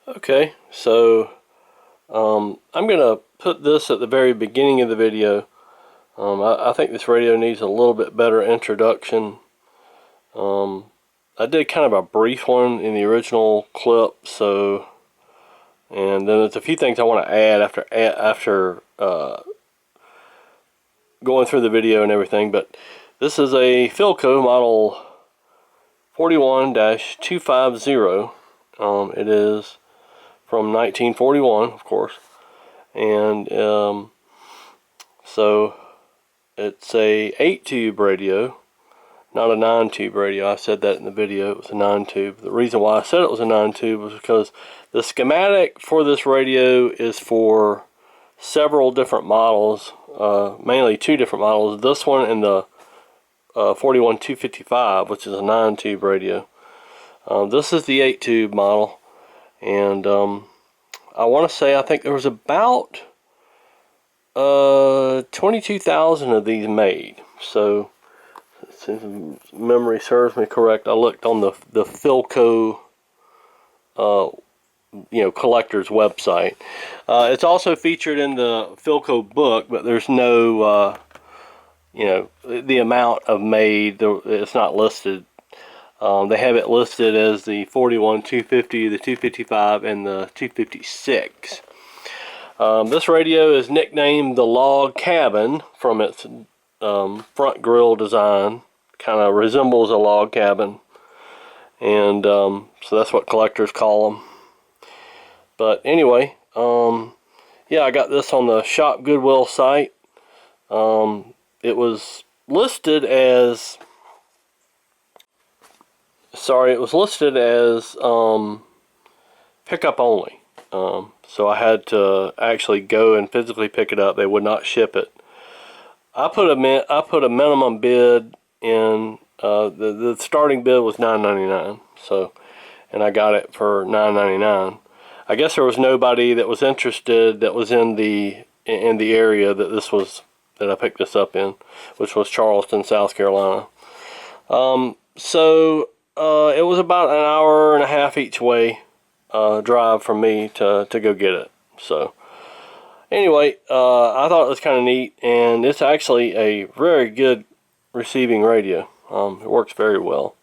Okay, so I'm going to put this at the very beginning of the video. I think this radio needs a little bit better introduction. I did kind of a brief one in the original clip, and then there's a few things I want to add after going through the video and everything. But this is a Philco model 41-250. It is from 1941, of course, and so it's a 8-tube radio, not a 9-tube radio. I said that in the video, it was a 9-tube. The reason why I said it was a 9-tube was because the schematic for this radio is for several different models, mainly 2 different models, this one and the 41-255, which is a 9-tube radio. This is the 8-tube model, and I want to say I think there was about 22,000 of these made. So, since memory serves me correct, I looked on the Philco collector's website. It's also featured in the Philco book, but there's no the amount of made. It's not listed. They have it listed as the 41-250, the 255, and the 256. This radio is nicknamed the Log Cabin from its front grille design. Kind of resembles a log cabin, and so that's what collectors call them. But anyway, yeah, I got this on the Shop Goodwill site. It was listed as pickup only. So I had to actually go and physically pick it up. They would not ship it. I put a minimum bid in. The starting bid was $9.99. So, and I got it for $9.99. I guess there was nobody that was interested that was in the area that I picked this up in, which was Charleston, South Carolina. So it was about an hour and a half each way drive from me to go get it. So anyway, I thought it was kind of neat, and it's actually a very good receiving radio. It works very well,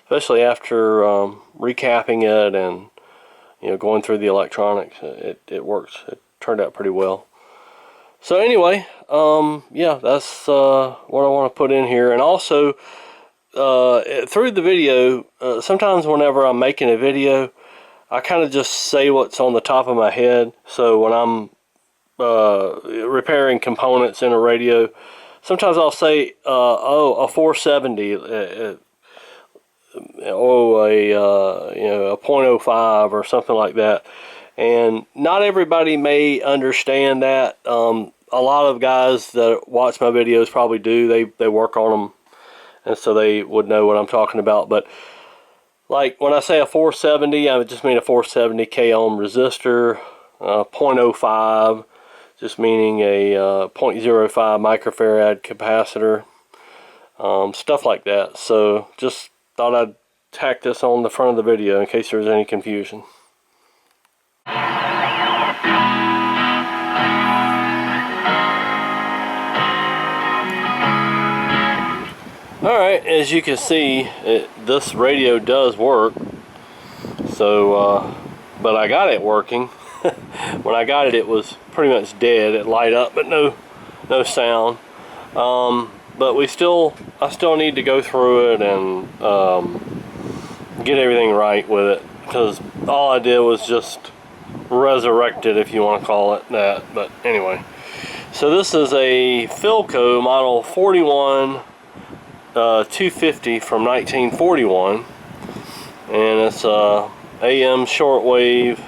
especially after recapping it and going through the electronics. It works. It turned out pretty well. So anyway, yeah, that's what I want to put in here. And also, through the video, sometimes whenever I'm making a video, I kind of just say what's on the top of my head. So when I'm repairing components in a radio, sometimes I'll say, oh, a 470, oh, a .05 or something like that. And not everybody may understand that. A lot of guys that watch my videos probably do. They work on them, and so they would know what I'm talking about. But like when I say a 470, I just mean a 470 k ohm resistor. .05, just meaning a 0.05 microfarad capacitor. Stuff like that. So just thought I'd tack this on the front of the video in case there was any confusion. Alright, as you can see, this radio does work. So, but I got it working. When I got it, it was pretty much dead. It light up, but no sound. But I still need to go through it and get everything right with it, because all I did was just resurrect it, if you want to call it that. But anyway, so this is a Philco model 41-250 from 1941, and it's AM shortwave.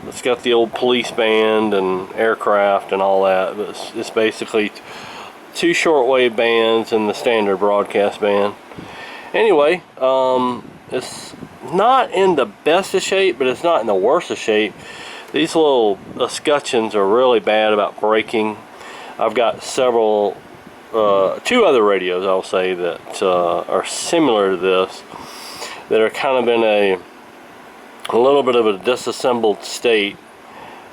It's got the old police band and aircraft and all that, but it's basically 2 shortwave bands and the standard broadcast band. Anyway, it's not in the best of shape, but it's not in the worst of shape. These little escutcheons are really bad about breaking. I've got several, 2 other radios, I'll say, that are similar to this, that are kind of in a little bit of a disassembled state,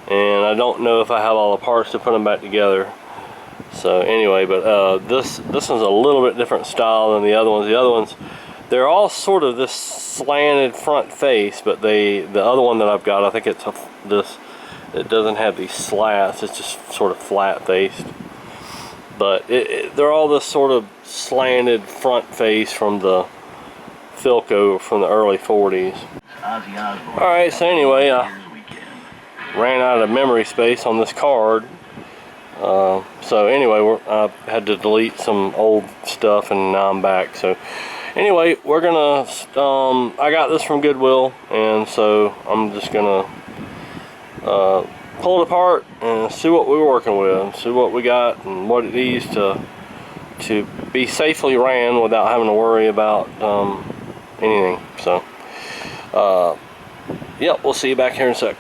and I don't know if I have all the parts to put them back together. So anyway, but this one's a little bit different style than the other ones. The other ones, they're all sort of this slanted front face, but the other one that I've got, I think it's it doesn't have these slats. It's just sort of flat faced. But they're all this sort of slanted front face from the Philco from the early 40s. Alright, so anyway, I ran out of memory space on this card. So anyway, I had to delete some old stuff, and now I'm back. So anyway, we're gonna, I got this from Goodwill, and so I'm just gonna pull it apart and see what we're working with, see what we got and what it needs to be safely ran without having to worry about anything. So yeah, we'll see you back here in a sec.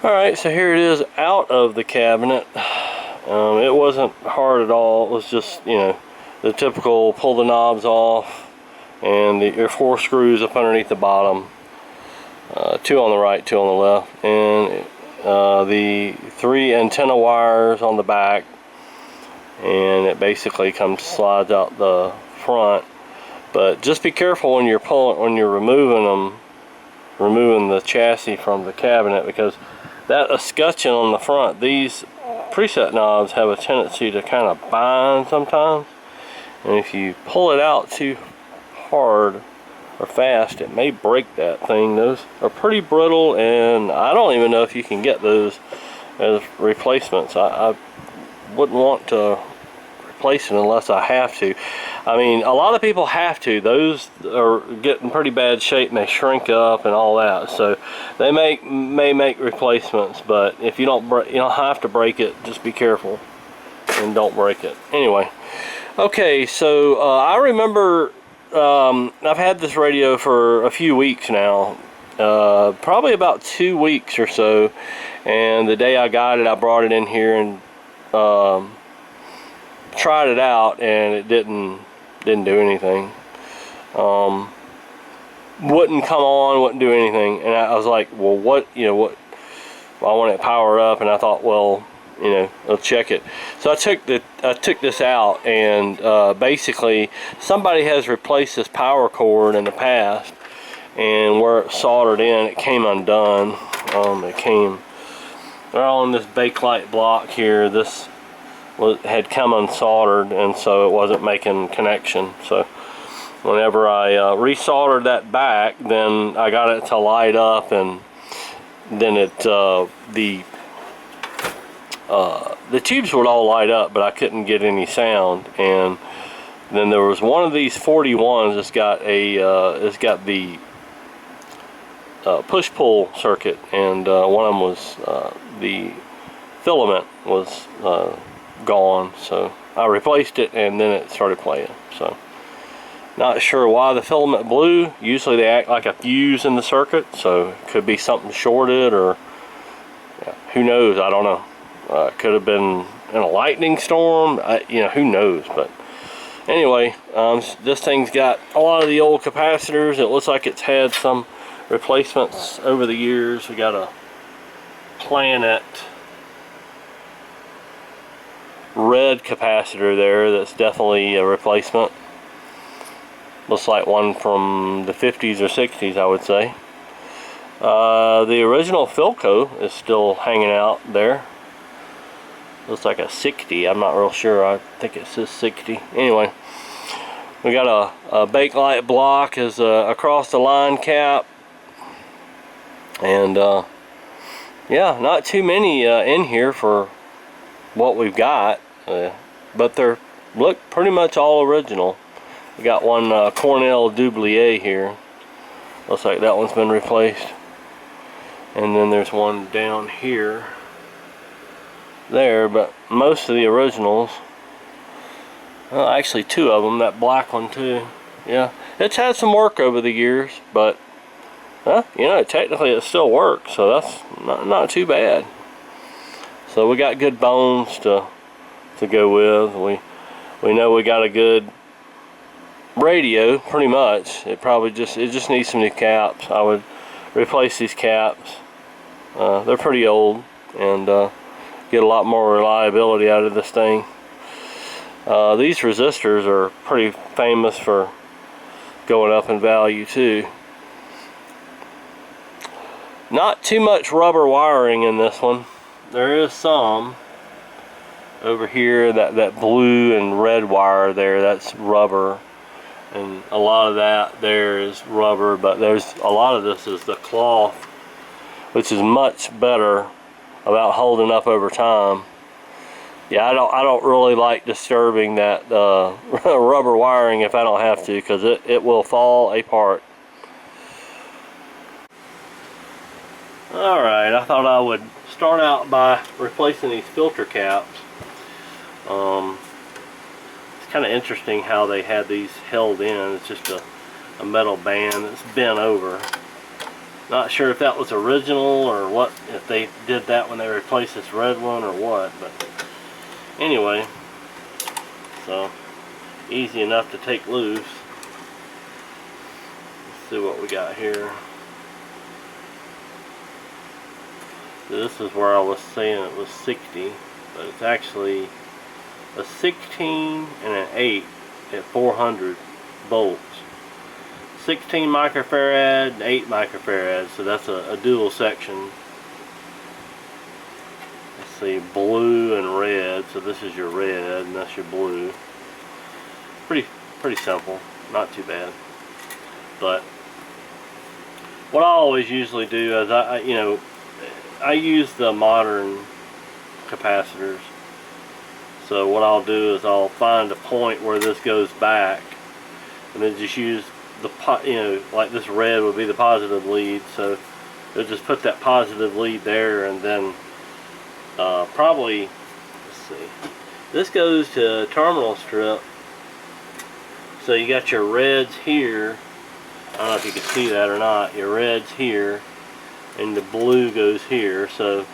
Alright, so here it is out of the cabinet. It wasn't hard at all. It was just, you know, the typical pull the knobs off, and your 4 screws up underneath the bottom, 2 on the right, 2 on the left, and the 3 antenna wires on the back, and it basically slides out the front. But just be careful when you're removing the chassis from the cabinet, because that escutcheon on the front, these preset knobs have a tendency to kind of bind sometimes, and if you pull it out too hard or fast, it may break that thing. Those are pretty brittle, and I don't even know if you can get those as replacements. I wouldn't want to replace it unless I have to. I mean, a lot of people have to. Those are getting pretty bad shape, and they shrink up and all that. So they may make replacements, but if you don't have to break it, just be careful and don't break it. Anyway, okay. So I remember I've had this radio for a few weeks now, probably about 2 weeks or so. And the day I got it, I brought it in here and tried it out, and it didn't do anything. Wouldn't come on, wouldn't do anything, and I was like, well, what, well, I want it powered up, and I thought, well, I'll check it. So I took this out, and basically somebody has replaced this power cord in the past, and where it soldered in, it came undone. They're all on this bakelite block here. This had come unsoldered, and so it wasn't making connection. So whenever I resoldered that back, then I got it to light up, and then the tubes would all light up, but I couldn't get any sound. And then there was one of these 41s that's got the push-pull circuit, and one of them was the filament was gone, so I replaced it, and then it started playing. So not sure why the filament blew. Usually they act like a fuse in the circuit, so it could be something shorted, or who knows, I don't know. It could have been in a lightning storm, who knows. But anyway, this thing's got a lot of the old capacitors. It looks like it's had some replacements over the years. We got a Planet red capacitor there that's definitely a replacement. Looks like one from the 50s or 60s, I would say. The original Philco is still hanging out there. Looks like a 60. I'm not real sure. I think it says 60. Anyway, we got a bakelite block as across the line cap, and yeah, not too many in here for what we've got, but they're look pretty much all original. We got one Cornell Doublier here. Looks like that one's been replaced, and then there's one down here there, but most of the originals, well, actually 2 of them, that black one too. Yeah, it's had some work over the years, but technically it still works, so that's not too bad. So we got good bones to go with. We know we got a good radio, pretty much. It just needs some new caps. I would replace these caps. They're pretty old, and get a lot more reliability out of this thing. These resistors are pretty famous for going up in value too. Not too much rubber wiring in this one. There is some over here, that blue and red wire there, that's rubber, and a lot of that there is rubber, but there's a lot of this is the cloth, which is much better about holding up over time. Yeah, I don't really like disturbing that rubber wiring if I don't have to, because it will fall apart. Alright, I thought I would start out by replacing these filter caps. It's kind of interesting how they had these held in. It's just a metal band that's bent over. Not sure if that was original or what, if they did that when they replaced this red one or what, but anyway, so easy enough to take loose. Let's see what we got here. This is where I was saying it was 60, but it's actually a 16 and an 8 at 400 volts. 16 microfarad and 8 microfarad, so that's a dual section. Let's see, blue and red, so this is your red and that's your blue. Pretty simple, not too bad. But what I always usually do is I use the modern capacitors. So what I'll do is I'll find a point where this goes back, and then just use the like this red would be the positive lead. So they'll just put that positive lead there, and then probably, let's see, this goes to terminal strip. So you got your reds here. I don't know if you can see that or not. Your reds here, and the blue goes here. So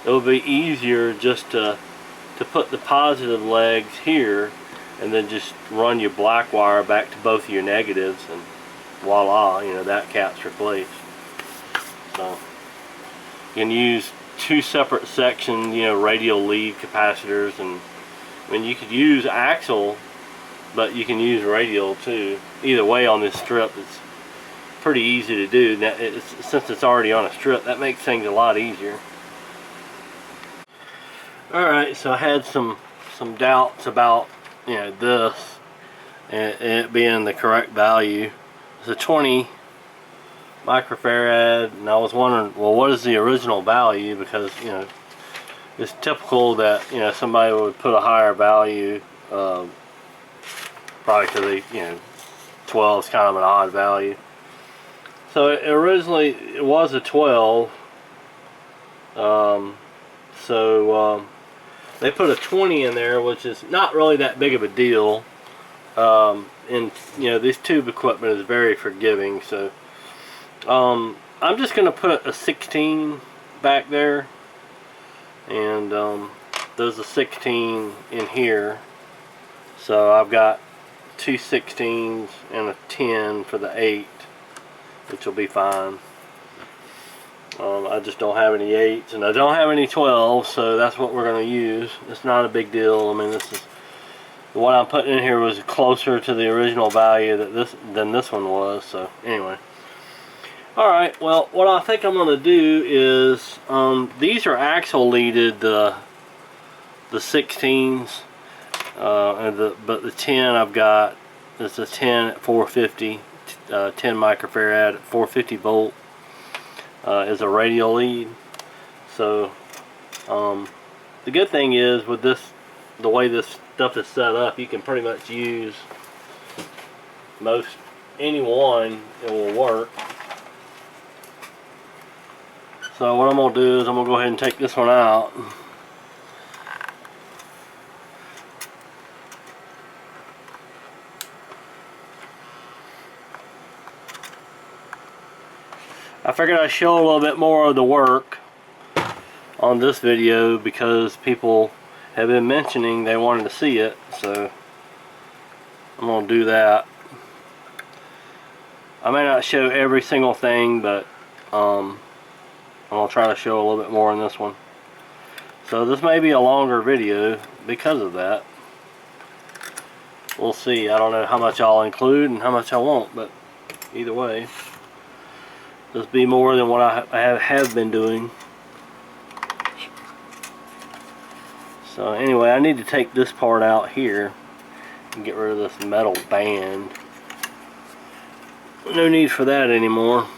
it will be easier just to put the positive legs here, and then just run your black wire back to both of your negatives, and voila, that cap's replaced. So you can use two separate sections, radial lead capacitors, and I mean you could use axial, but you can use radial too. Either way on this strip, it's pretty easy to do. Now, since it's already on a strip, that makes things a lot easier. Alright, so I had some doubts about this and it being the correct value. It's a 20 microfarad, and I was wondering, well, what is the original value? Because it's typical that somebody would put a higher value, probably because 12 is kind of an odd value. So originally it was a 12. They put a 20 in there, which is not really that big of a deal. And this tube equipment is very forgiving, so I'm just going to put a 16 back there, and there's a 16 in here. So I've got two 16s and a 10 for the 8, which will be fine. I just don't have any 8s, and I don't have any 12s, so that's what we're going to use. It's not a big deal. I mean, this is what I'm putting in here was closer to the original value than this one was. So anyway, all right. Well, what I think I'm going to do is these are axial leaded, the 16s, but the 10 I've got is a 10 at 450, 10 microfarad at 450 volt. Is a radial lead. So the good thing is with this, the way this stuff is set up, you can pretty much use any one, it will work. So what I'm going to do is I'm going to go ahead and take this one out. I figured I'd show a little bit more of the work on this video because people have been mentioning they wanted to see it, so I'm going to do that. I may not show every single thing, but I'm going to try to show a little bit more in this one. So this may be a longer video because of that. We'll see. I don't know how much I'll include and how much I won't, but either way, this be more than what I have been doing. So anyway, I need to take this part out here and get rid of this metal band. No need for that anymore.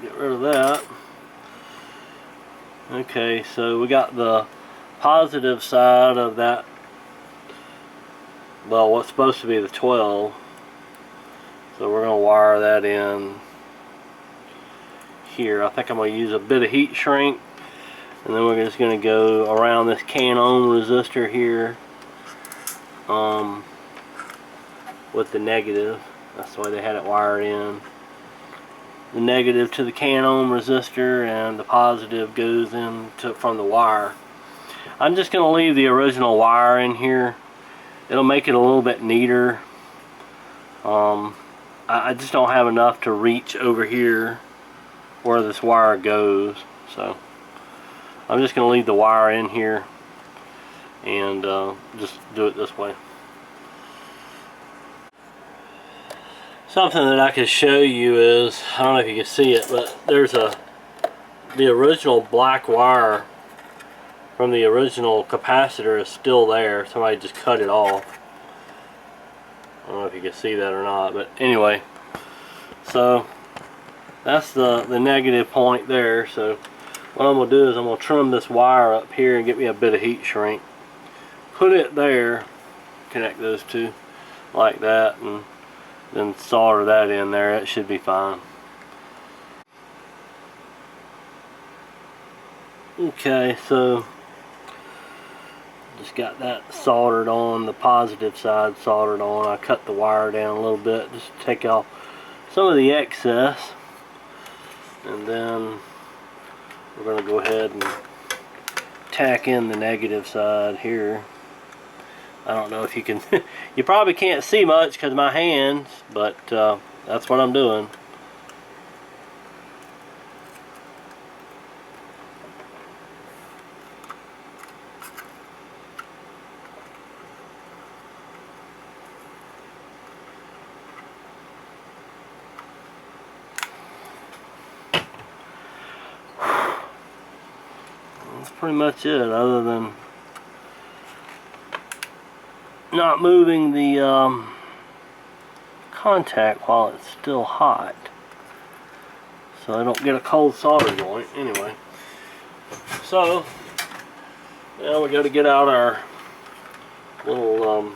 Get rid of that. Okay, so we got the positive side of that, well, what's supposed to be the 12. So we're going to wire that in here. I think I'm going to use a bit of heat shrink, and then we're just going to go around this can ohm resistor here with the negative. That's the way they had it wired in. The negative to the can ohm resistor, and the positive goes in from the wire. I'm just going to leave the original wire in here. It'll make it a little bit neater. I just don't have enough to reach over here where this wire goes, so I'm just going to leave the wire in here and just do it this way. Something that I could show you is, I don't know if you can see it, but there's the original black wire from the original capacitor is still there. Somebody just cut it off. I don't know if you can see that or not, but anyway, so that's the negative point there. So what I'm going to do is I'm going to trim this wire up here and get me a bit of heat shrink. Put it there, connect those two like that, and then solder that in there. It should be fine. Okay, so just got that soldered on, the positive side soldered on. I cut the wire down a little bit just to take off some of the excess, and then we're going to go ahead and tack in the negative side here. I don't know if you can you probably can't see much because of my hands, but that's what I'm doing. That's pretty much it, other than not moving the contact while it's still hot, so I don't get a cold solder joint. Anyway, so now we got to get out our little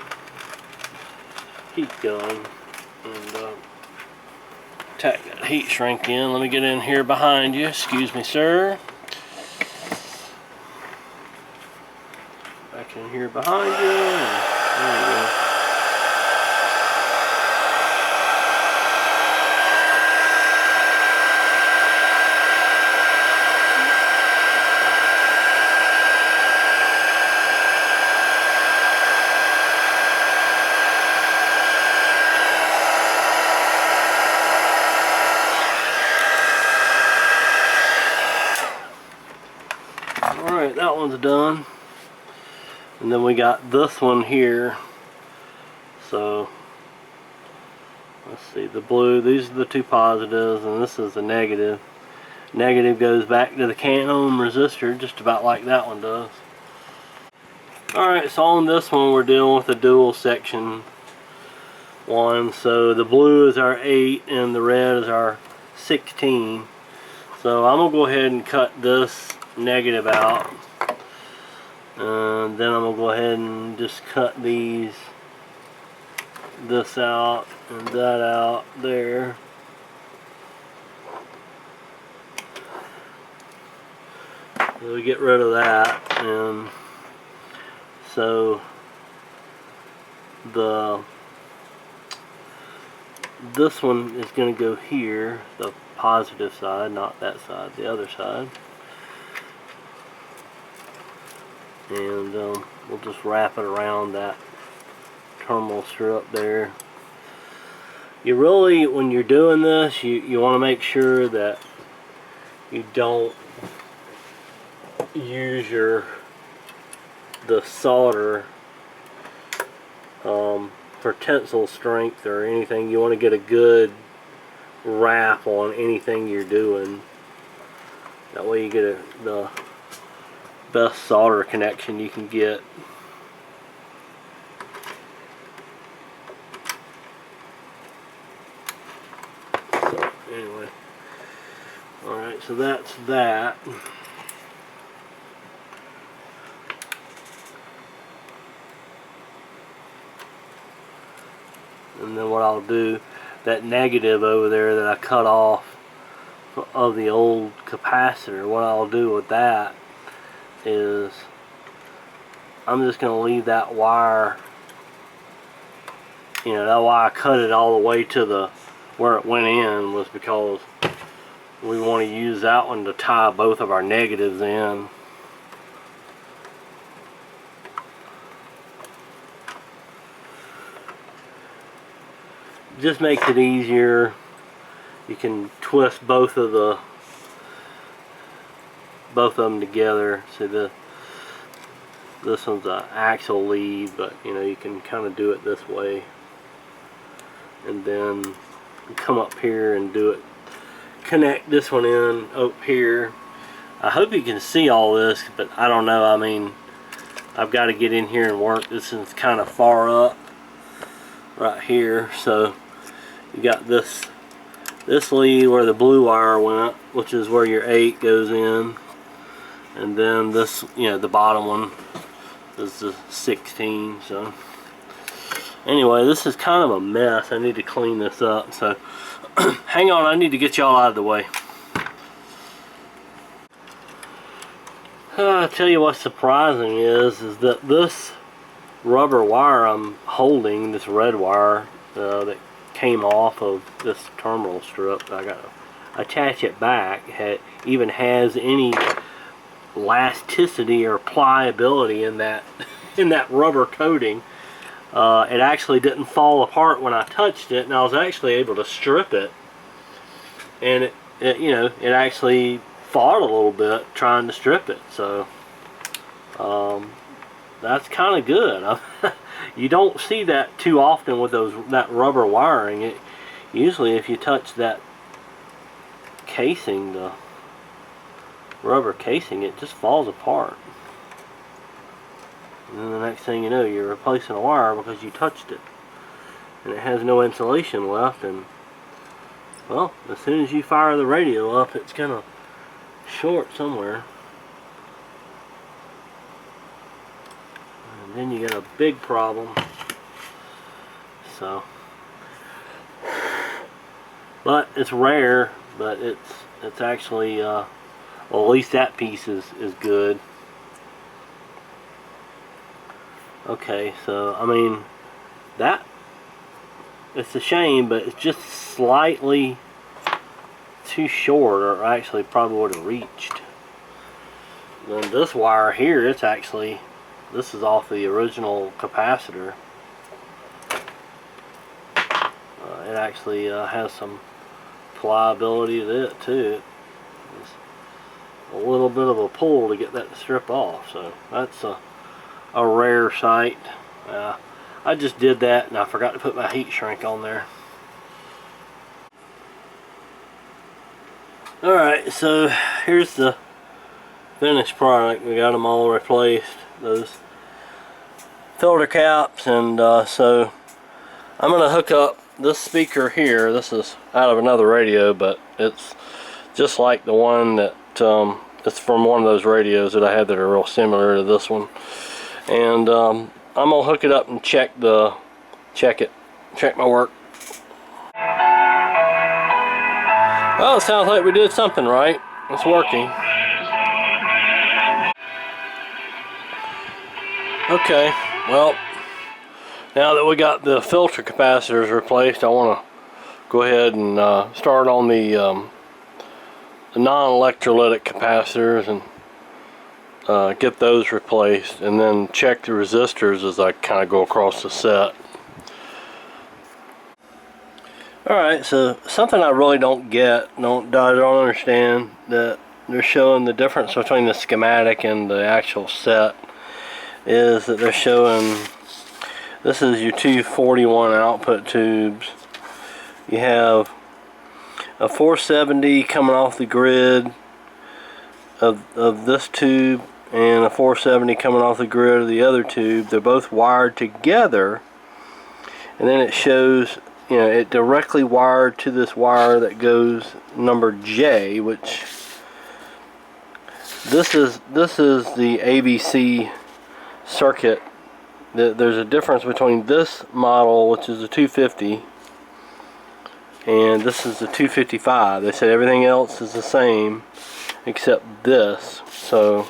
heat gun and tack that heat shrink in. Let me get in here behind you. Excuse me, sir. Back in here behind you. There you go. Alright, that one's done. And then we got this one here. So let's see, the blue, these are the two positives, and this is the negative. Negative goes back to the can ohm resistor, just about like that one does. Alright, so on this one we're dealing with a dual section one. So the blue is our 8 and the red is our 16. So I'm going to go ahead and cut this negative out. And then I'm going to go ahead and just cut this out and that out there. So we get rid of that, and so this one is going to go here, the positive side, not that side, the other side. And we'll just wrap it around that terminal strip there. You really, when you're doing this, you want to make sure that you don't use the solder for tensile strength or anything. You want to get a good wrap on anything you're doing. That way you get the best solder connection you can get. So anyway, alright, so that's that. And then what I'll do, that negative over there that I cut off of the old capacitor, what I'll do with that is I'm just going to leave that wire, you know, that why I cut it all the way to the where it went in was because we want to use that one to tie both of our negatives in. Just makes it easier. You can twist both of them together. See, this one's an axle lead, but you know, you can kind of do it this way, and then come up here and do it. Connect this one in up here. I hope you can see all this, but I don't know. I mean, I've got to get in here and work. This is kind of far up right here, so you got this lead where the blue wire went, which is where your 8 goes in, and then this, you know, the bottom one is the 16. So anyway, this is kind of a mess. I need to clean this up, so hang on, I need to get y'all out of the way. I'll tell you what's surprising is that this rubber wire I'm holding, this red wire that came off of this terminal strip, I got to attach it back, even has any elasticity or pliability in that rubber coating. It actually didn't fall apart when I touched it, and I was actually able to strip it, and it you know, it actually fought a little bit trying to strip it. So that's kind of good. You don't see that too often with that rubber wiring. Usually if you touch that casing, the rubber casing, it just falls apart. And then the next thing you know, you're replacing a wire because you touched it. And it has no insulation left, and well, as soon as you fire the radio up, it's gonna short somewhere. And then you get a big problem. So, but it's rare, but it's actually well, at least that piece is good. Okay, so I mean, that, it's a shame, but it's just slightly too short, or actually probably would have reached. Then this wire here, it's actually, this is off the original capacitor. It actually has some pliability to it too. It's a little bit of a pull to get that to strip off, so that's a rare sight. I just did that and I forgot to put my heat shrink on there. Alright, so here's the finished product. We got them all replaced, those filter caps, and so I'm going to hook up this speaker here. This is out of another radio, but it's just like the one that it's from one of those radios that I had that are real similar to this one. And I'm gonna hook it up and check my work. Well, it sounds like we did something right. It's working. Okay, well, now that we got the filter capacitors replaced, I want to go ahead and start on the non-electrolytic capacitors and get those replaced, and then check the resistors as I kind of go across the set. Alright, so something I really don't get, I don't understand, that they're showing the difference between the schematic and the actual set, is that they're showing, this is your 241 output tubes. You have a 470 coming off the grid of this tube, and a 470 coming off the grid of the other tube. They're both wired together, and then it shows, you know, it directly wired to this wire that goes number J, which this is the ABC circuit. There's a difference between this model, which is a 250, and this is the 255. They said everything else is the same except this. So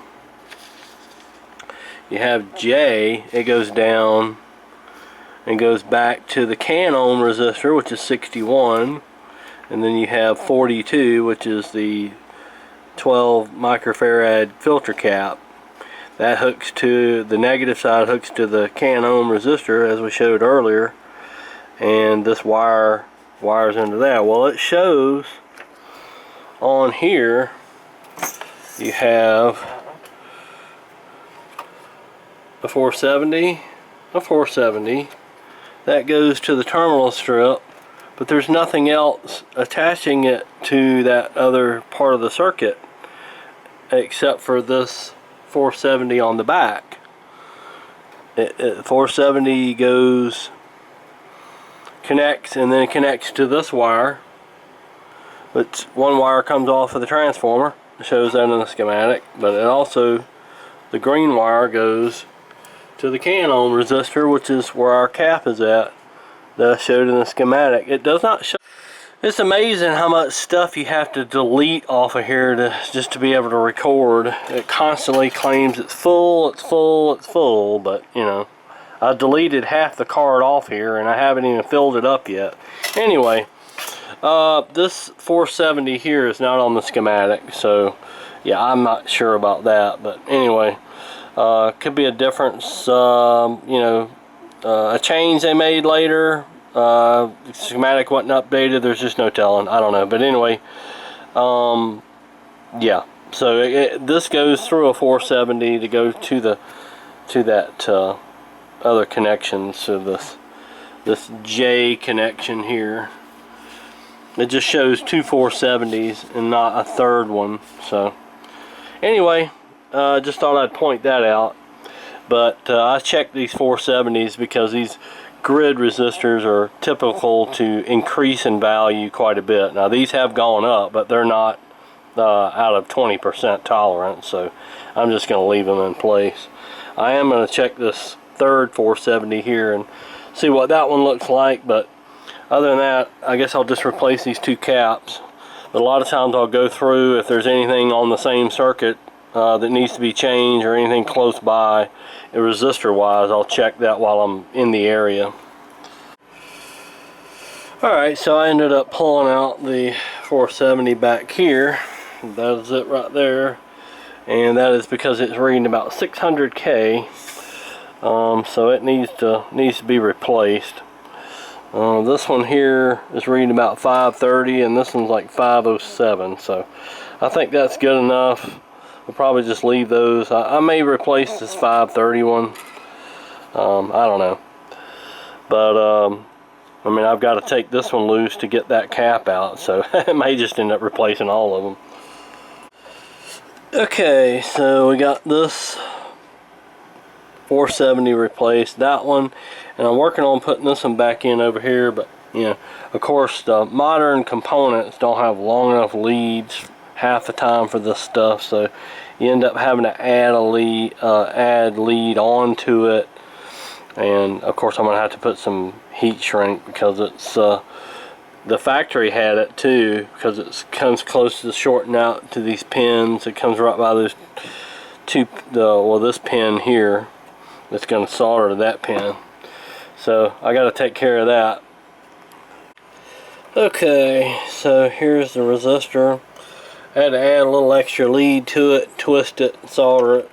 you have J, it goes down and goes back to the can ohm resistor, which is 61, and then you have 42, which is the 12 microfarad filter cap. That hooks to the negative side, hooks to the can ohm resistor as we showed earlier, and this wires into that. Well, it shows on here you have a 470, a 470 that goes to the terminal strip, but there's nothing else attaching it to that other part of the circuit except for this 470 on the back. 470 connects and then connects to this wire, but one wire comes off of the transformer. It shows that in the schematic, but it also, the green wire goes to the can ohm resistor, which is where our cap is at, that I showed in the schematic. It does not show. It's amazing how much stuff you have to delete off of here just to be able to record. It constantly claims it's full, it's full, it's full, but you know, I deleted half the card off here and I haven't even filled it up yet. Anyway, this 470 here is not on the schematic, so yeah, I'm not sure about that, but anyway, could be a difference, you know, a change they made later. The schematic wasn't updated, there's just no telling, I don't know, but anyway, yeah, so this goes through a 470 to go to that other connection, so this J connection here. It just shows two 470s and not a third one. So anyway, just thought I'd point that out. But I checked these 470s because these grid resistors are typical to increase in value quite a bit. Now these have gone up, but they're not out of 20% tolerance, so I'm just going to leave them in place. I am going to check this third 470 here and see what that one looks like, but other than that, I guess I'll just replace these two caps. But a lot of times I'll go through, if there's anything on the same circuit that needs to be changed or anything close by, resistor wise, I'll check that while I'm in the area. Alright, so I ended up pulling out the 470 back here. That is it right there, and that is because it's reading about 600K, so it needs to be replaced. This one here is reading about 530, and this one's like 507, so I think that's good enough. I'll probably just leave those. I may replace this 530 one. I don't know, but I mean, I've got to take this one loose to get that cap out, so I may just end up replacing all of them. Okay, so we got this 470 replaced, that one, and I'm working on putting this one back in over here, but you know, of course the modern components don't have long enough leads half the time for this stuff, so you end up having to add a lead, onto it, and of course I'm gonna have to put some heat shrink because it's the factory had it too, because it comes close to shorting out to these pins. It comes right by those two, well, this pin here that's going to solder to that pin, so I got to take care of that. Okay, so here's the resistor. I had to add a little extra lead to it, twist it, solder it,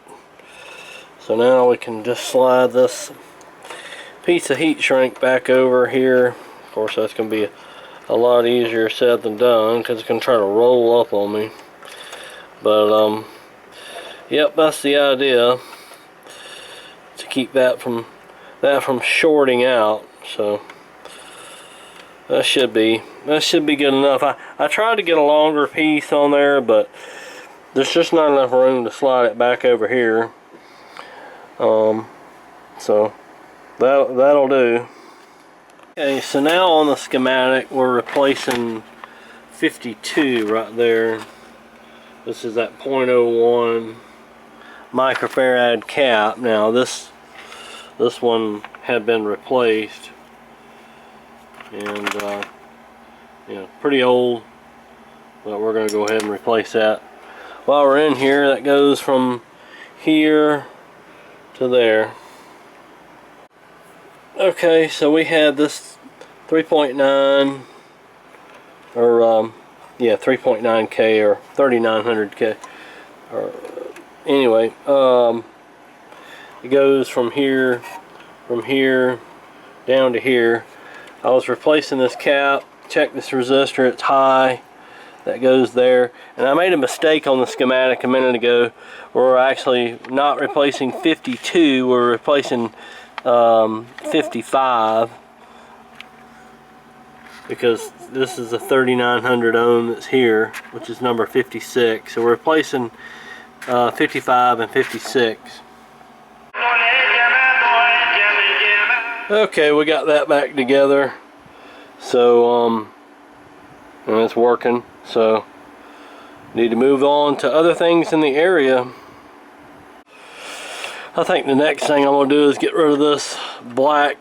So now we can just slide this piece of heat shrink back over here. Of course, that's going to be a lot easier said than done because it's going to try to roll up on me. But yep, that's the idea, to keep that from shorting out. So that should be good enough. I tried to get a longer piece on there, but there's just not enough room to slide it back over here. So that'll do. Okay, so now on the schematic we're replacing 52 right there. This is that 0.01 microfarad cap. Now this one had been replaced, and you know, pretty old, but we're going to go ahead and replace that. While we're in here, that goes from here to there. Okay, so we had this 3.9 or yeah, 3.9K or 3900K, or anyway, it goes from here down to here. I was replacing this cap. Check this resistor, it's high. That goes there, and I made a mistake on the schematic a minute ago. We're actually not replacing 52, we're replacing 55, because this is a 3900 ohm that's here, which is number 56. So we're replacing 55 and 56. Okay, we got that back together. So and it's working. So need to move on to other things in the area. I think the next thing I'm going to do is get rid of this Black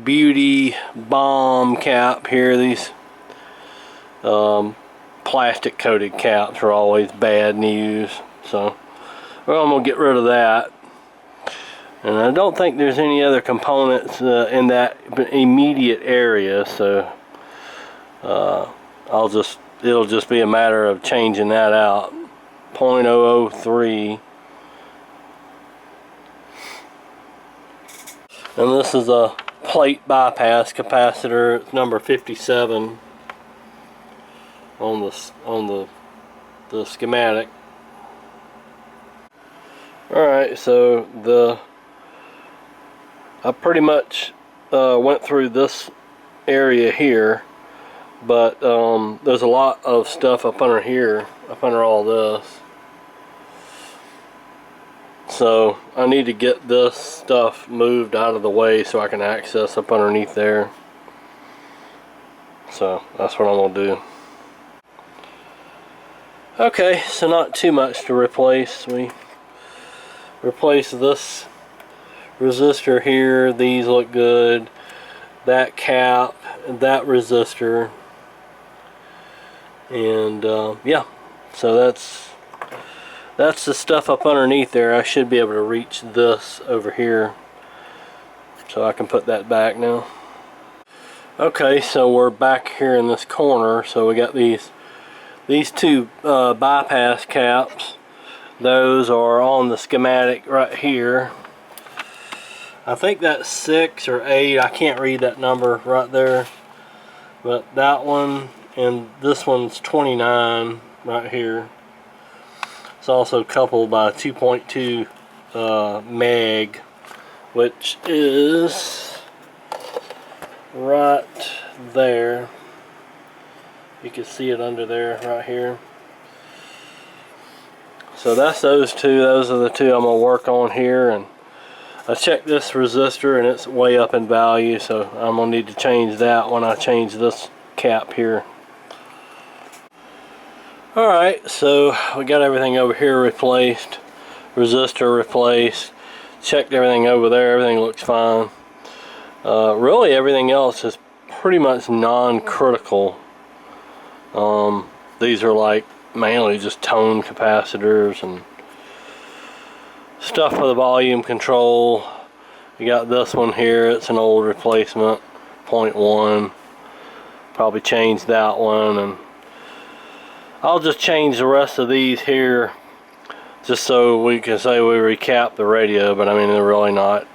Beauty bomb cap here. These plastic coated caps are always bad news. So well, I'm going to get rid of that. And I don't think there's any other components in that immediate area, so it'll just be a matter of changing that out. 0.003. And this is a plate bypass capacitor. It's number 57 on the schematic. Alright, so I pretty much went through this area here, but there's a lot of stuff up under here, up under all this. So I need to get this stuff moved out of the way so I can access up underneath there. So that's what I'm going to do. Okay, so not too much to replace. We replace this resistor here. These look good. That cap, that resistor, and yeah, so that's the stuff up underneath there. I should be able to reach this over here, so I can put that back now. Okay, so we're back here in this corner. So we got these two bypass caps. Those are on the schematic right here. I think that's 6 or 8. I can't read that number right there. But that one and this one's 29 right here. It's also coupled by 2.2 meg, which is right there. You can see it under there right here. So that's those two. Those are the two I'm going to work on here. And I checked this resistor and it's way up in value, so I'm going to need to change that when I change this cap here. Alright, so we got everything over here replaced, resistor replaced, checked everything over there, everything looks fine. Really everything else is pretty much non-critical. These are like mainly just tone capacitors and stuff for the volume control. You got this one here, it's an old replacement, 0.1. Probably change that one, and I'll just change the rest of these here just so we can say we recap the radio, but I mean they're really not.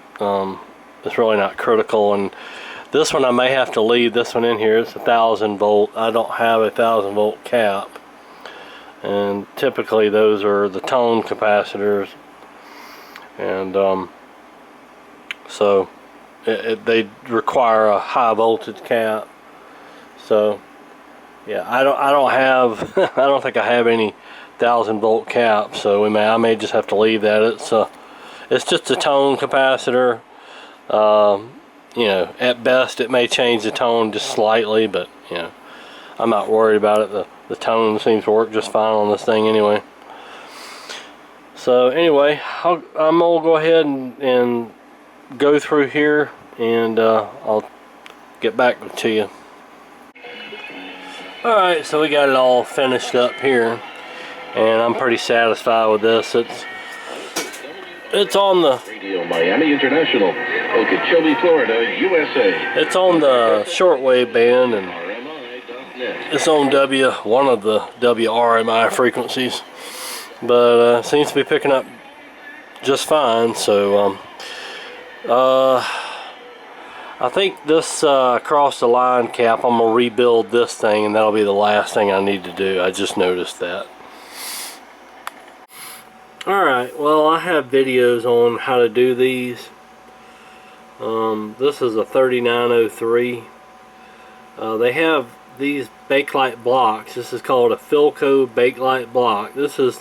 It's really not critical. And this one I may have to leave this one in here. It's 1,000 volt. I don't have a 1,000 volt cap, and typically those are the tone capacitors, and so they require a high voltage cap. So yeah, I don't have I don't think I have any 1,000 volt cap, so I may just have to leave that. It's just a tone capacitor. You know, at best it may change the tone just slightly, but you know, I'm not worried about it. The tone seems to work just fine on this thing anyway. So anyway, I'm gonna go ahead and go through here, and I'll get back to you. Alright, so we got it all finished up here, and I'm pretty satisfied with this. It's on the Radio Miami International, Okeechobee, Florida, USA. It's on the shortwave band, and it's on one of the WRMI frequencies, but seems to be picking up just fine. So I think this across the line cap, I'm gonna rebuild this thing, and that'll be the last thing I need to do. I just noticed that. Alright, well, I have videos on how to do these. This is a 3903. They have these bakelite blocks. This is called a Philco bakelite block. This is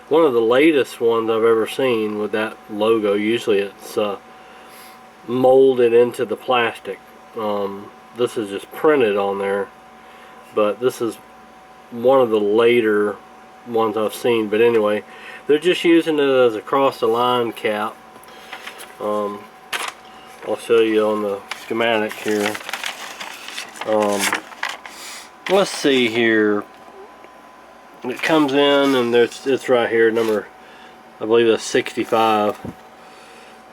one of the latest ones I've ever seen with that logo. Usually it's molded into the plastic. This is just printed on there, but this is one of the later ones I've seen. But anyway, they're just using it as a cross the line cap. I'll show you on the schematic here. Let's see here. It comes in, and it's right here, number, I believe that's 65.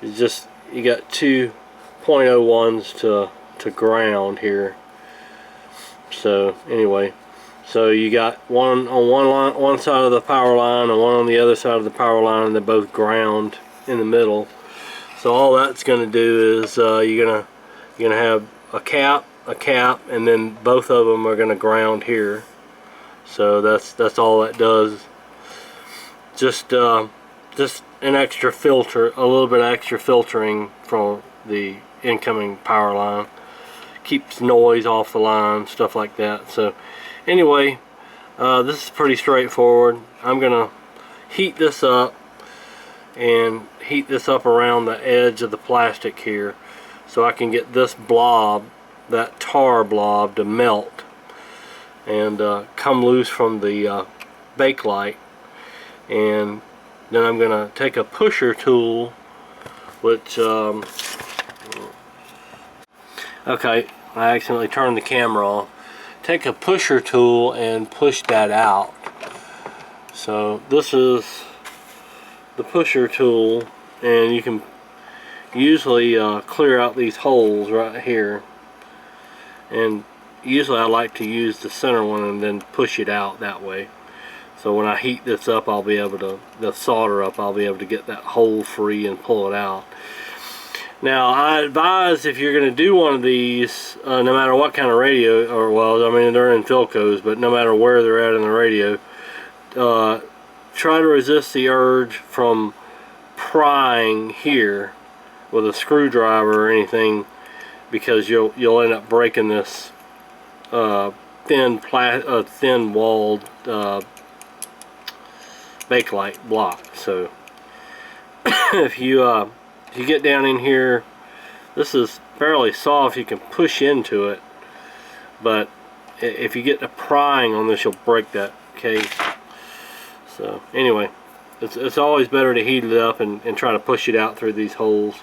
It's just, you got 2.01s to ground here. So anyway, so you got one on one side of the power line and one on the other side of the power line, and they're both ground in the middle. So all that's going to do is you're gonna have a cap, and then both of them are going to ground here. So that's all that does. Just an extra filter, a little bit extra filtering from the incoming power line. Keeps noise off the line, stuff like that. So anyway, this is pretty straightforward. I'm gonna heat this up, and heat this up around the edge of the plastic here, so I can get this blob, that tar blob, to melt and come loose from the bakelite. And then I'm gonna take a pusher tool, which okay, I accidentally turned the camera off. Take a pusher tool and push that out. So this is the pusher tool, and you can usually clear out these holes right here, and usually I like to use the center one and then push it out that way. So when I heat this up, I'll be able to, the solder up, I'll be able to get that hole free and pull it out. Now I advise, if you're going to do one of these, no matter what kind of radio, or well, I mean they're in Philcos, but no matter where they're at in the radio, try to resist the urge from prying here with a screwdriver or anything, because you'll end up breaking this thin walled bakelite block. So if you get down in here, this is fairly soft, you can push into it, but if you get to prying on this, you'll break that case. So anyway, it's always better to heat it up and try to push it out through these holes.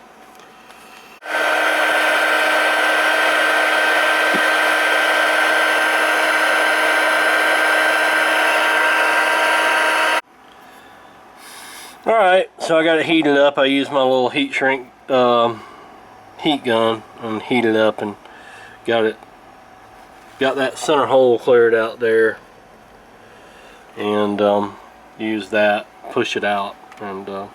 Alright, so I got it heated up. I used my little heat shrink heat gun and heated up, and got that center hole cleared out there, and use that push it out. And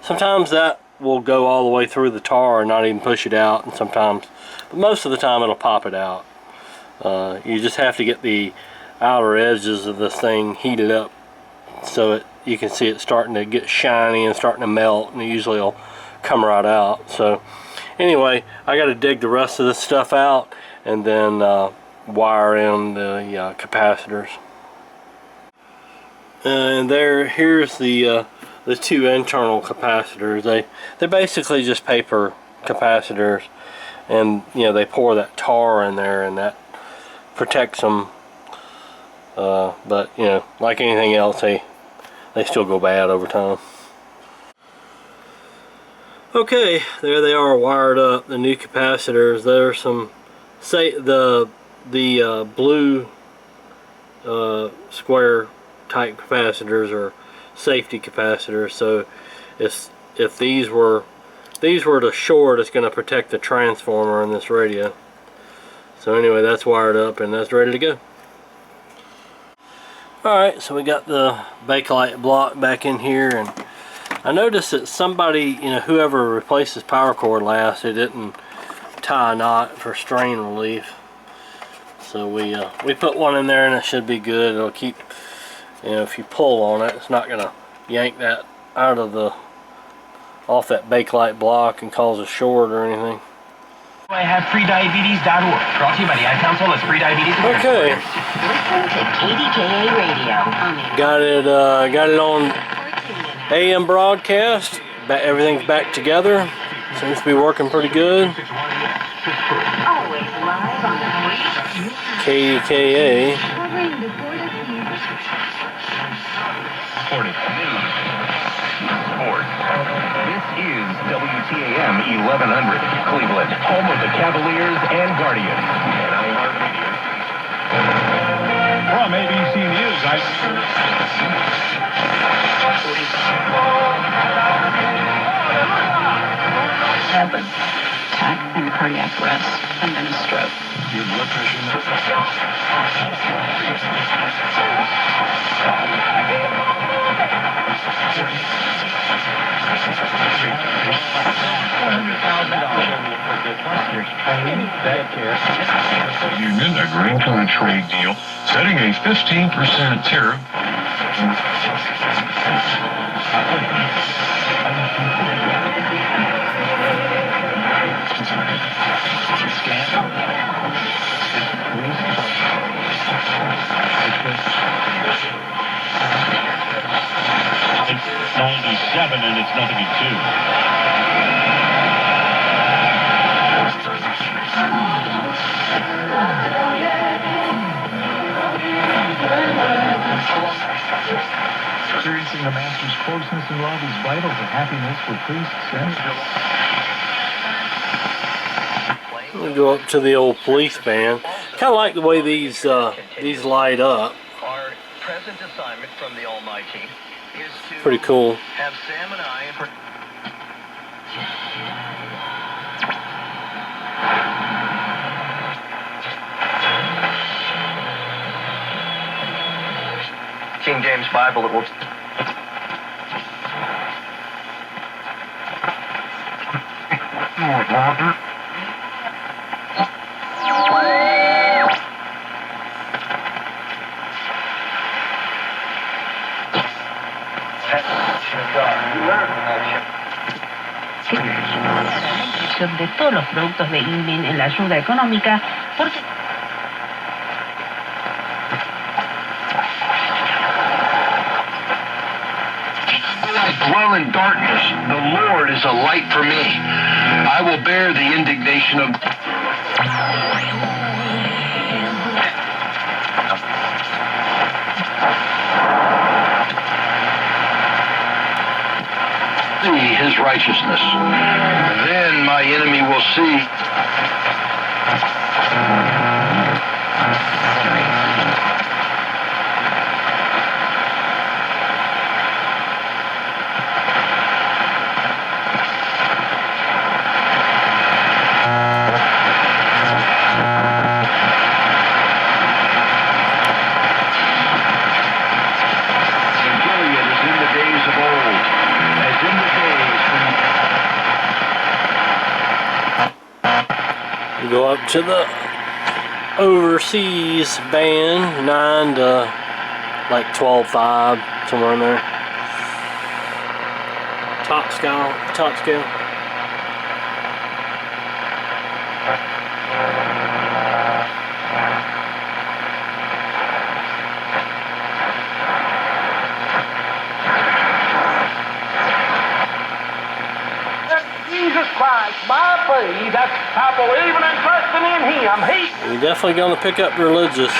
sometimes that will go all the way through the tar and not even push it out, and sometimes, but most of the time it'll pop it out. You just have to get the outer edges of this thing heated up so you can see it starting to get shiny and starting to melt, and it usually will come right out. So anyway, I got to dig the rest of this stuff out and then wire in the capacitors. And here's the two internal capacitors. They're basically just paper capacitors, and they pour that tar in there, and that protects them. But like anything else, they still go bad over time. Okay, there they are, wired up, the new capacitors. There's some, the blue square type capacitors are safety capacitors. So if these were to short, it's going to protect the transformer in this radio. So anyway, that's wired up and that's ready to go. Alright, so we got the bakelite block back in here, and I noticed that somebody, whoever replaced this power cord last, they didn't tie a knot for strain relief. So we put one in there and it should be good. It'll keep, if you pull on it, it's not gonna yank that out of off that bakelite block and cause a short or anything. I have freediabetes.org. Brought to you by the Ad Council. It's free diabetes. Okay. Listen to KDKA Radio. Got it on AM broadcast. Everything's back together. Seems to be working pretty good. Always live on the KDKA. Sports. This is WTAM 1100, Cleveland, home of the Cavaliers and Guardians. From ABC News, heaven. Attack and cardiac arrest, and then a stroke. Your blood pressure. Union agreeing to a trade deal, setting a 15% tariff. It's 97 and it's nothing to do. Experiencing the master's closeness and love is vital to happiness for priests and... We'll go up to the old police band. Kind of like the way these light up. Our present assignment from the Almighty is to Pretty cool. have Sam and I King James Bible that will de todos los productos de INVIN en la ayuda económica, porque I dwell in darkness, the Lord is a light for me. I will bear the indignation of... His righteousness. Then my enemy will see. You go up to the overseas band, 9 to like 12.5, somewhere in there. Top scale. Jesus Christ, by faith, I believe and trusting in Him. You're definitely going to pick up religious.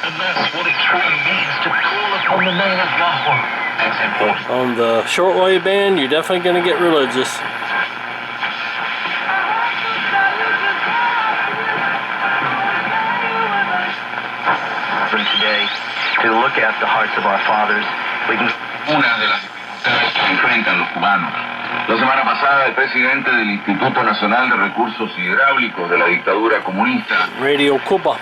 And that's what it truly means to call upon the name of Yahweh. That's important. On the shortwave band, you're definitely going to get religious. For today, to look at the hearts of our fathers, we can... Una de las dificultades que enfrentan los cubanos. La semana pasada, el presidente del Instituto Nacional de Recursos Hidráulicos de la dictadura comunista, Radio Cuba.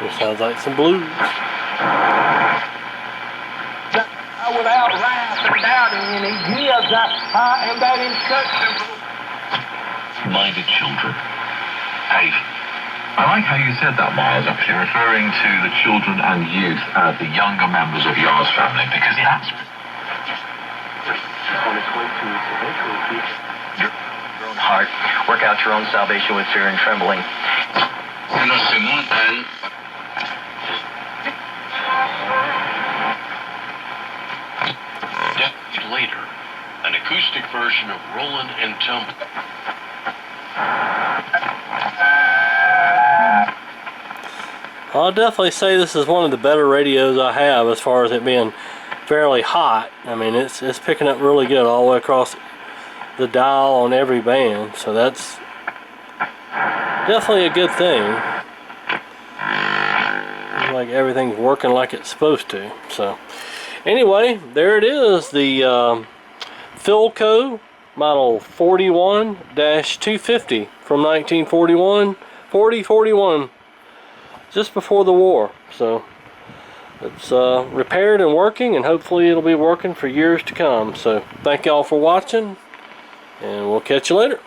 It sounds like some blues. Without wrath and doubting, and He gives and that instruction. Minded children. Hey, I like how you said that, Miles, actually referring to the children and youth as the younger members of yours family, because that's on its way to eventually your own heart, work out your own salvation with fear and trembling. unos se montan. Decades later, an acoustic version of Roland and Tumble. I'll definitely say this is one of the better radios I have as far as it being fairly hot. I mean, it's picking up really good all the way across the dial on every band, so that's definitely a good thing. Looks like everything's working like it's supposed to. So anyway, there it is, the Philco model 41-250 from 1941, 4041, just before the war. So it's repaired and working, and hopefully it'll be working for years to come. So thank y'all for watching, and we'll catch you later.